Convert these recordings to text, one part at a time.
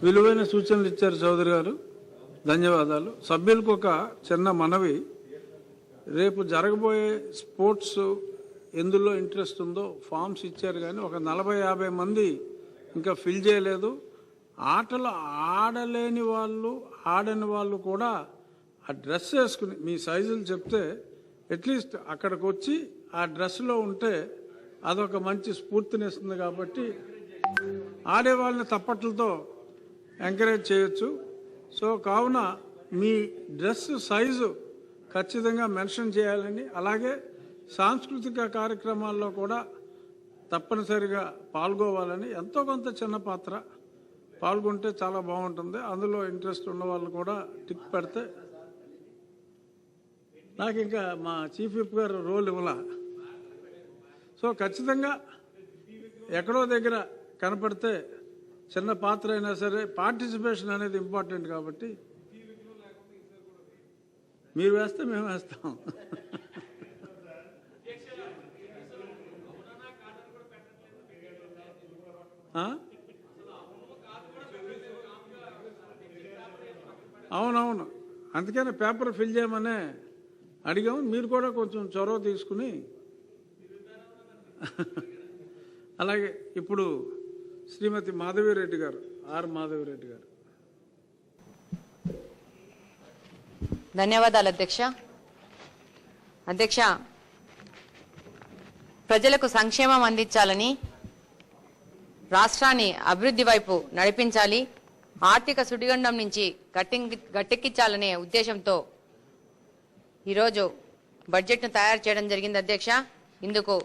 విలువైన సూచనలు ఇచ్చారు చౌదరి గారు, ధన్యవాదాలు. సభ్యులకు ఒక చిన్న మనవి, రేపు జరగబోయే స్పోర్ట్స్ ఎందులో ఇంట్రెస్ట్ ఉందో ఫామ్స్ ఇచ్చారు, కానీ ఒక 40-50 మంది ఇంకా ఫిల్ చేయలేదు. ఆటలు ఆడలేని వాళ్ళు, ఆడని వాళ్ళు కూడా ఆ డ్రెస్ వేసుకుని మీ సైజులు చెప్తే అట్లీస్ట్ అక్కడికి వచ్చి ఆ డ్రెస్లో ఉంటే అదొక మంచి స్ఫూర్తినిస్తుంది. కాబట్టి ఆడేవాళ్ళని తప్పట్లతో ఎంకరేజ్ చేయొచ్చు. సో కావున మీ డ్రెస్ సైజు ఖచ్చితంగా మెన్షన్ చేయాలని, అలాగే సాంస్కృతిక కార్యక్రమాల్లో కూడా తప్పనిసరిగా పాల్గొవాలని, ఎంతో కొంత చిన్న పాత్ర పాల్గొంటే చాలా బాగుంటుంది. అందులో ఇంట్రెస్ట్ ఉన్న వాళ్ళు కూడా టిక్ పెడితే, నాకు ఇంకా మా చీఫ్ విప్ గారు రోల్ ఇవ్వాల. సో ఖచ్చితంగా ఎక్కడో దగ్గర కనపడితే చిన్న పాత్ర అయినా సరే పార్టిసిపేషన్ అనేది ఇంపార్టెంట్. కాబట్టి మీరు వేస్తే మేము వేస్తాం. అవునవును, అందుకనే పేపర్ ఫిల్ చేయమనే అడిగాము. మీరు కూడా కొంచెం చొరవ తీసుకుని అలాగే ఇప్పుడు శ్రీమతి మాధవిరెడ్డి గారు, ఆర్ మాధవిరెడ్డి గారు. ధన్యవాదాలు అధ్యక్ష. అధ్యక్ష, ప్రజలకు సంక్షేమం అందించాలని, రాష్ట్రాన్ని అభివృద్ధి వైపు నడిపించాలి, ఆర్థిక సుడిగండం నుంచి గట్టెక్కించాలనే ఉద్దేశంతో ఈరోజు బడ్జెట్ను తయారు చేయడం జరిగింది అధ్యక్ష. ఇందుకు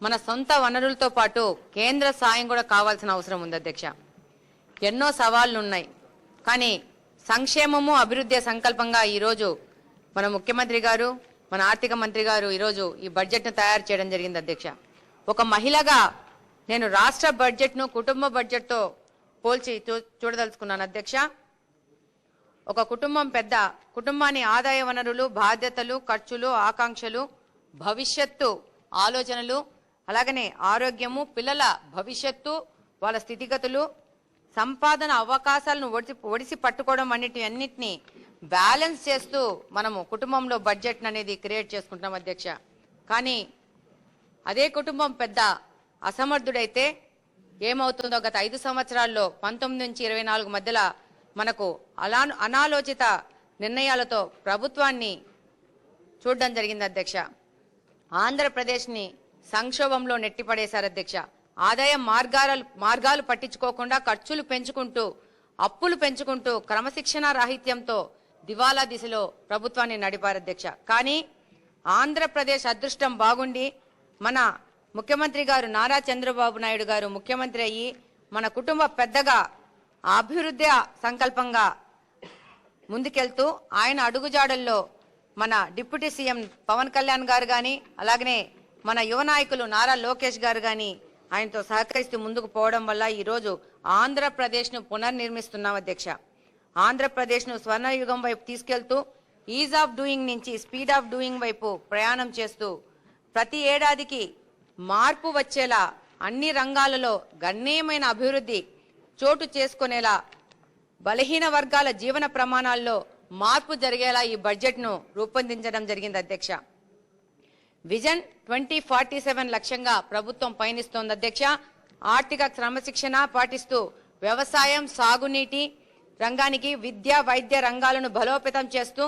మన సొంత వనరులతో పాటు కేంద్ర సాయం కూడా కావాల్సిన అవసరం ఉంది అధ్యక్ష. ఎన్నో సవాళ్లు ఉన్నాయి, కానీ సంక్షేమము అభివృద్ధి సంకల్పంగా ఈరోజు మన ముఖ్యమంత్రి గారు, మన ఆర్థిక మంత్రి గారు ఈరోజు ఈ బడ్జెట్ను తయారు చేయడం జరిగింది అధ్యక్ష. ఒక మహిళగా నేను రాష్ట్ర బడ్జెట్ను కుటుంబ బడ్జెట్తో పోల్చి చూడదలుచుకున్నాను అధ్యక్ష. ఒక కుటుంబం పెద్ద కుటుంబాన్ని ఆదాయ వనరులు, బాధ్యతలు, ఖర్చులు, ఆకాంక్షలు, భవిష్యత్తు ఆలోచనలు, అలాగనే ఆరోగ్యము, పిల్లల భవిష్యత్తు, వాళ్ళ స్థితిగతులు, సంపాదన అవకాశాలను ఒడిసి పట్టుకోవడం అన్నిటినీ బ్యాలెన్స్ చేస్తూ మనము కుటుంబంలో బడ్జెట్ అనేది క్రియేట్ చేసుకుంటున్నాం అధ్యక్ష. కానీ అదే కుటుంబం పెద్ద అసమర్థుడైతే ఏమవుతుందో గత 5 సంవత్సరాల్లో 19 నుంచి 24 మధ్యలో మనకు అనాలోచిత నిర్ణయాలతో ప్రభుత్వాన్ని చూడడం జరిగింది అధ్యక్ష. ఆంధ్రప్రదేశ్ని సంక్షోభంలో నెట్టిపడేశారు అధ్యక్ష. ఆదాయ మార్గాలు పట్టించుకోకుండా ఖర్చులు పెంచుకుంటూ, అప్పులు పెంచుకుంటూ, క్రమశిక్షణ రాహిత్యంతో దివాలా దిశలో ప్రభుత్వాన్ని నడిపారు అధ్యక్ష. కానీ ఆంధ్రప్రదేశ్ అదృష్టం బాగుండి మన ముఖ్యమంత్రి గారు నారా చంద్రబాబు నాయుడు గారు ముఖ్యమంత్రి అయ్యి మన కుటుంబ పెద్దగా అభివృద్ధి సంకల్పంగా ముందుకెళ్తూ ఆయన అడుగుజాడల్లో మన డిప్యూటీ సీఎం పవన్ కళ్యాణ్ గారు కానీ, అలాగనే మన యువ నాయకులు నారా లోకేష్ గారు కానీ ఆయనతో సహకరిస్తూ ముందుకు పోవడం వల్ల ఈరోజు ఆంధ్రప్రదేశ్ను పునర్నిర్మిస్తున్నాం అధ్యక్ష. ఆంధ్రప్రదేశ్ను స్వర్ణయుగం వైపు తీసుకెళ్తూ ఈజ్ ఆఫ్ డూయింగ్ నుంచి స్పీడ్ ఆఫ్ డూయింగ్ వైపు ప్రయాణం చేస్తూ ప్రతి ఏడాదికి మార్పు వచ్చేలా, అన్ని రంగాలలో గణనీయమైన అభివృద్ధి చోటు చేసుకునేలా, బలహీన వర్గాల జీవన ప్రమాణాల్లో మార్పు జరిగేలా ఈ బడ్జెట్ను రూపొందించడం జరిగింది అధ్యక్ష. విజన్ 2047 లక్ష్యంగా ప్రభుత్వం పయనిస్తోంది అధ్యక్ష. ఆర్థిక క్రమశిక్షణ పాటిస్తూ వ్యవసాయం, సాగునీటి రంగానికి, విద్య, వైద్య రంగాలను బలోపేతం చేస్తూ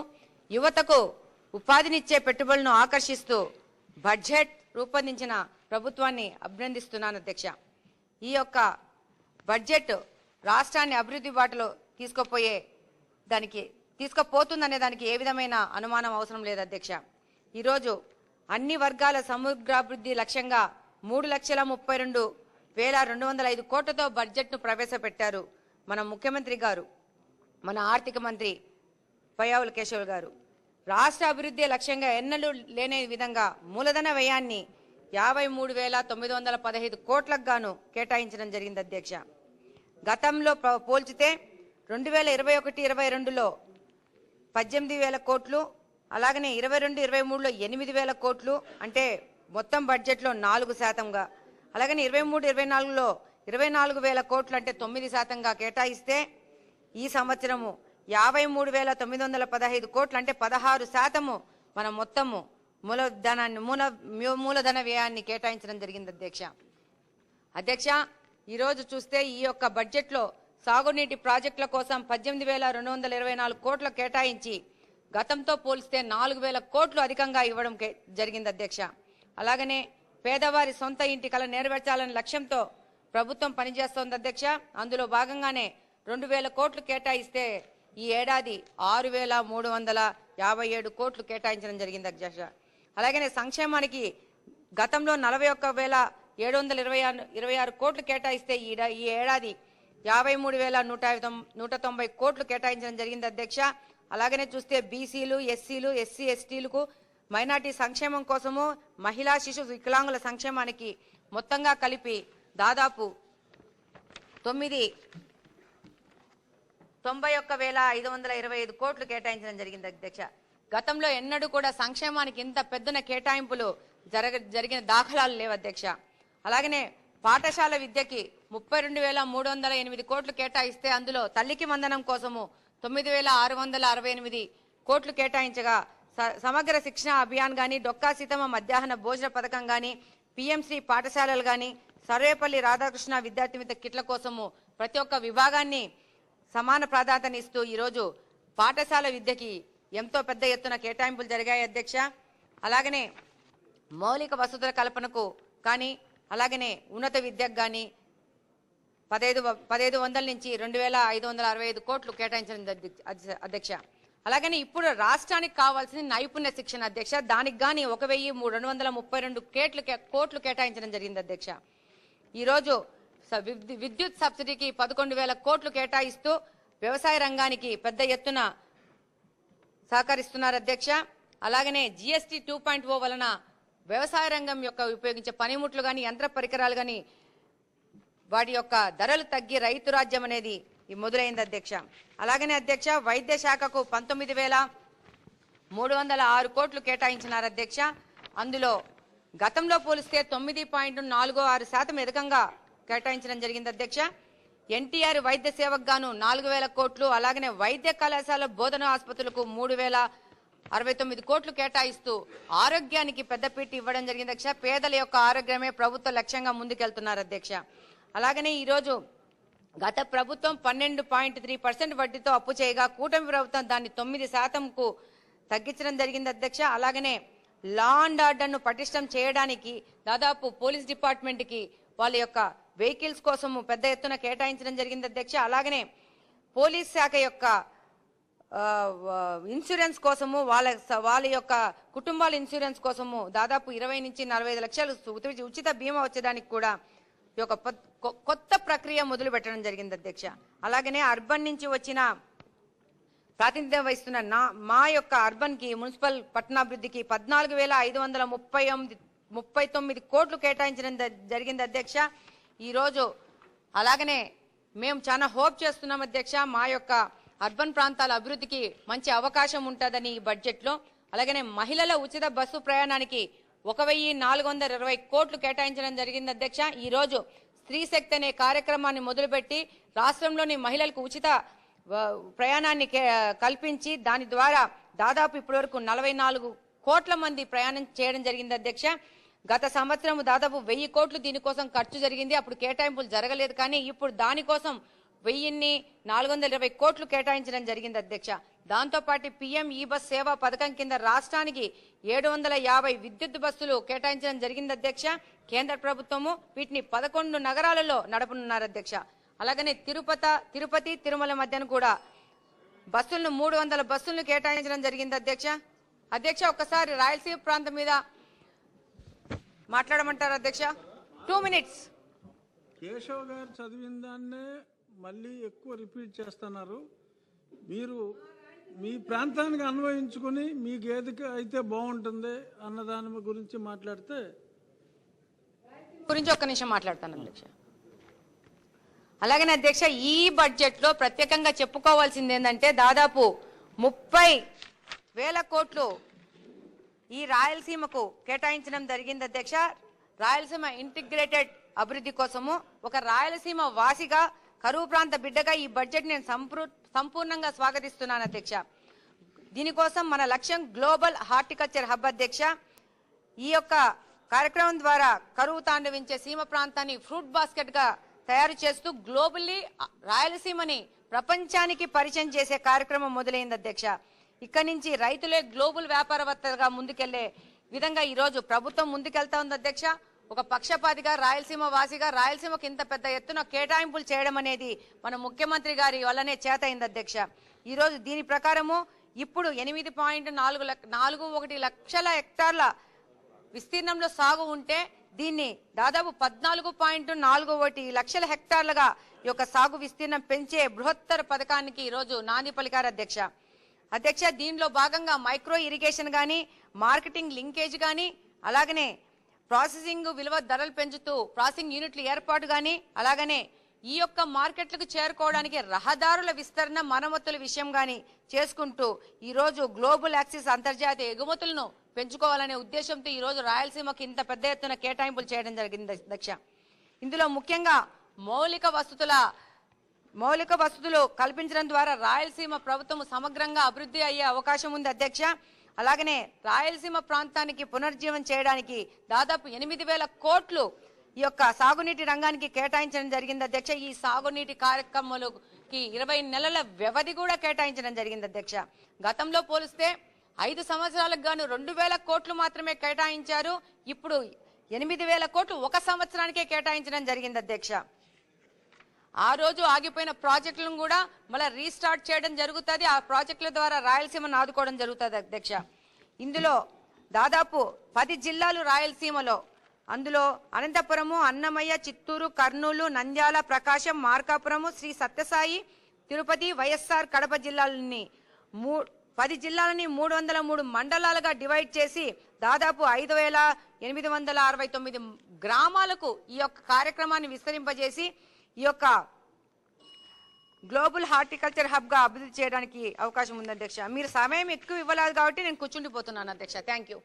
యువతకు ఉపాధినిచ్చే పెట్టుబడులను ఆకర్షిస్తూ బడ్జెట్ రూపొందించిన ప్రభుత్వాన్ని అభినందిస్తున్నాను అధ్యక్ష. ఈ యొక్క బడ్జెట్ రాష్ట్రాన్ని అభివృద్ధి బాటలో తీసుకుపోతుందనే దానికి ఏ విధమైన అనుమానం అవసరం లేదు అధ్యక్ష. ఈరోజు అన్ని వర్గాల సమగ్రాభివృద్ధి లక్ష్యంగా 3,32,205 కోట్లతో బడ్జెట్ను ప్రవేశపెట్టారు మన ముఖ్యమంత్రి గారు, మన ఆర్థిక మంత్రి పయ్యావుల కేశవ్ గారు. రాష్ట్ర అభివృద్ధి లక్ష్యంగా ఎన్నడూ లేని విధంగా మూలధన వ్యయాన్ని 53,915 కోట్లకు గాను కేటాయించడం జరిగింది అధ్యక్ష. గతంలో పోల్చితే 2021-22లో 18,000 కోట్లు, అలాగనే 22-23లో 8,000 కోట్లు, అంటే మొత్తం బడ్జెట్లో 4%గా, అలాగనే 23-24లో 24,000 కోట్లు అంటే 9%గా కేటాయిస్తే ఈ సంవత్సరము 53,915 కోట్లు అంటే 16% మన మొత్తము మూలధన వ్యయాన్ని కేటాయించడం జరిగింది అధ్యక్ష. ఈరోజు చూస్తే ఈ యొక్క బడ్జెట్లో సాగునీటి ప్రాజెక్టుల కోసం 18,224 కోట్లు కేటాయించి గతంతో పోలిస్తే 4,000 కోట్లు అధికంగా ఇవ్వడం జరిగింది అధ్యక్ష. అలాగనే పేదవారి సొంత ఇంటి కల నెరవేర్చాలనే లక్ష్యంతో ప్రభుత్వం పనిచేస్తోంది అధ్యక్ష. అందులో భాగంగానే 2,000 కోట్లు కేటాయిస్తే ఈ ఏడాది 6,357 కోట్లు కేటాయించడం జరిగింది అధ్యక్ష. అలాగనే సంక్షేమానికి గతంలో 41,726 కోట్లు కేటాయిస్తే ఈ ఏడాది 53,190 కోట్లు కేటాయించడం జరిగింది అధ్యక్ష. అలాగనే చూస్తే బీసీలు, ఎస్సీలు, ఎస్సీ, ఎస్టీలకు మైనార్టీ సంక్షేమం కోసము మహిళా శిశు వికలాంగుల సంక్షేమానికి మొత్తంగా కలిపి దాదాపు 91,525 కోట్లు కేటాయించడం జరిగింది అధ్యక్ష. గతంలో ఎన్నడూ కూడా సంక్షేమానికి ఇంత పెద్దన కేటాయింపులు జరిగిన దాఖలాలు లేవు అధ్యక్ష. అలాగనే పాఠశాల విద్యకి 32,308 కోట్లు కేటాయిస్తే అందులో తల్లికి వందనం కోసము 9,668 కోట్లు కేటాయించగా సమగ్ర శిక్షణ అభియాన్ గాని, డొక్కా సీతమ్మ మధ్యాహ్న భోజన పథకం గాని, పిఎంసి పాఠశాలలు గాని, సర్వేపల్లి రాధాకృష్ణ విద్యార్థి మిత్ర కిట్ల కోసము ప్రతి ఒక్క విభాగాన్ని సమాన ప్రాధాన్యతనిస్తూ ఈరోజు పాఠశాల విద్యకి ఎంతో పెద్ద ఎత్తున కేటాయింపులు జరిగాయి అధ్యక్ష. అలాగనే మౌలిక వసతుల కల్పనకు కానీ, అలాగనే ఉన్నత విద్యకు కానీ 1,500 నుంచి 2,565 కోట్లు కేటాయించడం అధ్యక్ష. అలాగనే ఇప్పుడు రాష్ట్రానికి కావాల్సిన నైపుణ్య శిక్షణ అధ్యక్ష. దానికి గాని 1,232 కోట్లు కేటాయించడం జరిగింది అధ్యక్ష. ఈరోజు విద్యుత్ సబ్సిడీకి 11,000 కోట్లు కేటాయిస్తూ వ్యవసాయ రంగానికి పెద్ద ఎత్తున సహకరిస్తున్నారు అధ్యక్ష. అలాగనే జిఎస్టీ 2.0 వలన వ్యవసాయ రంగం యొక్క ఉపయోగించే పనిముట్లు కానీ, యంత్ర పరికరాలు కానీ వాటి యొక్క ధరలు తగ్గి రైతు రాజ్యం అనేది మొదలైంది అధ్యక్ష. అలాగనే అధ్యక్ష వైద్య శాఖకు 19,306 కోట్లు కేటాయించినారు అధ్యక్ష. అందులో గతంలో పోలిస్తే 9.46% అధికంగా కేటాయించడం జరిగింది అధ్యక్ష. ఎన్టీఆర్ వైద్య సేవకు గాను 4,000 కోట్లు, అలాగనే వైద్య కళాశాల బోధన ఆసుపత్రులకు 3,069 కోట్లు కేటాయిస్తూ ఆరోగ్యానికి పెద్దపీట ఇవ్వడం జరిగింది అధ్యక్ష. పేదల యొక్క ఆరోగ్యమే ప్రభుత్వ లక్ష్యంగా ముందుకెళ్తున్నారు అధ్యక్ష. అలాగనే ఈరోజు గత ప్రభుత్వం 12.3% వడ్డీతో అప్పు చేయగా కూటమి ప్రభుత్వం దాన్ని 9%కు తగ్గించడం జరిగింది అధ్యక్ష. అలాగనే లా అండ్ ఆర్డర్ను పటిష్టం చేయడానికి దాదాపు పోలీస్ డిపార్ట్మెంట్కి వాళ్ళ యొక్క వెహికల్స్ కోసము పెద్ద ఎత్తున కేటాయించడం జరిగింది అధ్యక్ష. అలాగనే పోలీస్ శాఖ యొక్క ఇన్సూరెన్స్ కోసము వాళ్ళ యొక్క కుటుంబాల ఇన్సూరెన్స్ కోసము దాదాపు 20 నుంచి 45 లక్షలు ఉచిత బీమా వచ్చేదానికి కూడా ఈ యొక్క కొత్త ప్రక్రియ మొదలు పెట్టడం జరిగింది అధ్యక్ష. అలాగనే అర్బన్ నుంచి వచ్చిన ప్రాతినిధ్యం వహిస్తున్న మా యొక్క అర్బన్ కి మున్సిపల్ పట్టణాభివృద్ధికి 14,539 కోట్లు కేటాయించడం జరిగింది అధ్యక్ష. ఈరోజు అలాగనే మేము చాలా హోప్ చేస్తున్నాం అధ్యక్ష. మా యొక్క అర్బన్ ప్రాంతాల అభివృద్ధికి మంచి అవకాశం ఉంటుందని ఈ బడ్జెట్లో. అలాగనే మహిళల ఉచిత బస్సు ప్రయాణానికి 1,420 కోట్లు కేటాయించడం జరిగింది అధ్యక్ష. ఈరోజు స్త్రీ శక్తి అనే కార్యక్రమాన్ని మొదలుపెట్టి రాష్ట్రంలోని మహిళలకు ఉచిత ప్రయాణాన్ని కల్పించి దాని ద్వారా దాదాపు ఇప్పటి వరకు 44 కోట్ల మంది ప్రయాణం చేయడం జరిగింది అధ్యక్ష. గత సంవత్సరం దాదాపు 1,000 కోట్లు దీనికోసం ఖర్చు జరిగింది. అప్పుడు కేటాయింపులు జరగలేదు, కానీ ఇప్పుడు దానికోసం 1,420 కోట్లు కేటాయించడం జరిగింది అధ్యక్ష. దాంతోపాటు పిఎం ఈ బస్ సేవా పథకం కింద రాష్ట్రానికి 750 విద్యుత్ బస్సులు కేటాయించడం జరిగింది అధ్యక్ష. కేంద్ర ప్రభుత్వము వీటిని 11 నగరాలలో నడపనున్నారు అధ్యక్ష. అలాగనే తిరుపతి తిరుమల మధ్యన కూడా బస్సులను 300 బస్సులను కేటాయించడం జరిగింది అధ్యక్ష. ఒక్కసారి రాయలసీమ ప్రాంతం మీద మాట్లాడమంటారు అధ్యక్ష? 2 minutes. కేశవ్ గారు చదివిన దాన్నే మళ్ళీ ఎక్కువ రిపీట్ చేస్తున్నారు. మీరు మీ ప్రాంతానికి అన్వయించుకుని మీకు ఏది అయితే బాగుంటుంది అన్న దాని గురించి మాట్లాడితే ఒక్క నిమిషం మాట్లాడతాను అధ్యక్ష. అలాగనే అధ్యక్ష ఈ బడ్జెట్ లో ప్రత్యేకంగా చెప్పుకోవాల్సింది ఏంటంటే దాదాపు 30,000 కోట్లు ఈ రాయలసీమకు కేటాయించడం జరిగింది అధ్యక్ష. రాయలసీమ ఇంటిగ్రేటెడ్ అభివృద్ధి కోసము ఒక రాయలసీమ వాసిగా కరువు ప్రాంత బిడ్డగా ఈ బడ్జెట్ నేను సంపూర్ణంగా స్వాగతిస్తున్నాను అధ్యక్ష. దీనికోసం మన లక్ష్యం గ్లోబల్ హార్టికల్చర్ హబ్ అధ్యక్ష. ఈ యొక్క కార్యక్రమం ద్వారా కరువు తాండవించే సీమ ప్రాంతాన్ని ఫ్రూట్ బాస్కెట్ గా తయారు చేస్తూ గ్లోబల్లీ రాయలసీమని ప్రపంచానికి పరిచయం చేసే కార్యక్రమం మొదలైంది అధ్యక్ష. ఇక్కడి నుంచి రైతులే గ్లోబల్ వ్యాపారవేత్తలుగా ముందుకెళ్లే విధంగా ఈ రోజు ప్రభుత్వం ముందుకెళ్తా ఉంది అధ్యక్ష. ఒక పక్షపాతిగా రాయలసీమ వాసిగా రాయలసీమకు ఇంత పెద్ద ఎత్తున కేటాయింపులు చేయడం అనేది మన ముఖ్యమంత్రి గారి వల్లనే చేతైంది అధ్యక్ష. ఈ రోజు దీని ప్రకారము ఇప్పుడు 8.41 లక్షల హెక్టార్ల విస్తీర్ణంలో సాగు ఉంటే దీన్ని దాదాపు 14.41 లక్షల హెక్టార్లుగా ఈ యొక్క సాగు విస్తీర్ణం పెంచే బృహత్తర పథకానికి ఈ రోజు నాంది పలికారు అధ్యక్ష. దీనిలో భాగంగా మైక్రో ఇరిగేషన్ గానీ, మార్కెటింగ్ లింకేజ్ గానీ, అలాగనే ప్రాసెసింగ్ విలువ ధరలు పెంచుతూ ప్రాసెసింగ్ యూనిట్ల ఏర్పాటు గానీ, అలాగనే ఈ యొక్క మార్కెట్లకు చేరుకోవడానికి రహదారుల విస్తరణ మరమ్మతుల విషయం గానీ చేసుకుంటూ ఈ రోజు గ్లోబల్ యాక్సిస్ అంతర్జాతీయ ఎగుమతులను పెంచుకోవాలనే ఉద్దేశంతో ఈ రోజు రాయలసీమకు ఇంత పెద్ద ఎత్తున కేటాయింపులు చేయడం జరిగింది అధ్యక్ష. ఇందులో ముఖ్యంగా మౌలిక వసతులు కల్పించడం ద్వారా రాయలసీమ ప్రభుత్వం సమగ్రంగా అభివృద్ధి అయ్యే అవకాశం ఉంది అధ్యక్ష. అలాగనే రాయలసీమ ప్రాంతానికి పునర్జీవం చేయడానికి దాదాపు 8,000 కోట్లు ఈ యొక్క సాగునీటి రంగానికి కేటాయించడం జరిగింది అధ్యక్ష. ఈ సాగునీటి కార్యక్రమాలకి 20 నెలల వ్యవధి కూడా కేటాయించడం జరిగింది అధ్యక్ష. గతంలో పోలిస్తే 5 సంవత్సరాలకు గాను 2,000 కోట్లు మాత్రమే కేటాయించారు. ఇప్పుడు 8,000 కోట్లు ఒక సంవత్సరానికే కేటాయించడం జరిగింది అధ్యక్ష. ఆ రోజు ఆగిపోయిన ప్రాజెక్టులను కూడా మళ్ళీ రీస్టార్ట్ చేయడం జరుగుతుంది. ఆ ప్రాజెక్టుల ద్వారా రాయలసీమను ఆదుకోవడం జరుగుతుంది అధ్యక్ష. ఇందులో దాదాపు 10 జిల్లాలు రాయలసీమలో, అందులో అనంతపురము, అన్నమయ్య, చిత్తూరు, కర్నూలు, నంద్యాల, ప్రకాశం, మార్కాపురము, శ్రీ సత్యసాయి, తిరుపతి, వైఎస్ఆర్ కడప జిల్లాలని 10 జిల్లాలని 303 మండలాలుగా డివైడ్ చేసి దాదాపు 5,869 గ్రామాలకు ఈ యొక్క కార్యక్రమాన్ని విస్తరింపజేసి ఈ యొక్క గ్లోబల్ హార్టికల్చర్ హబ్ గా అభివృద్ధి చేయడానికి అవకాశం ఉంది అధ్యక్ష. మీరు సమయం ఎక్కువ ఇవ్వలేదు కాబట్టి నేను కూర్చుండిపోతున్నాను అధ్యక్ష. Thank you.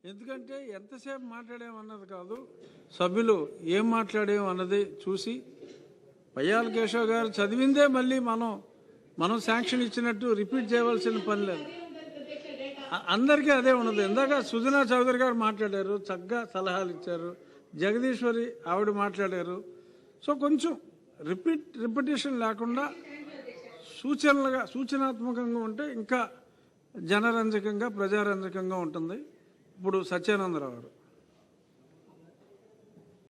ఎందుకంటే ఎంతసేపు మాట్లాడేమన్నది కాదు, సభ్యులు ఏం మాట్లాడేమన్నది చూసి పయ్యాల కేశవ్ గారు చదివిందే మళ్ళీ మనం శాంక్షన్ ఇచ్చినట్టు రిపీట్ చేయవలసిన పని లేదు. అందరికీ అదే ఉండదు. ఇందాక సుజనా చౌదరి గారు మాట్లాడారు, చక్కగా సలహాలు ఇచ్చారు. జగదీశ్వరి ఆవిడ మాట్లాడారు. సో కొంచెం రిపిటేషన్ లేకుండా సూచనాత్మకంగా ఉంటే ఇంకా జనరంజకంగా ప్రజారంజకంగా ఉంటుంది. ఇప్పుడు సత్యానందరావు గారు.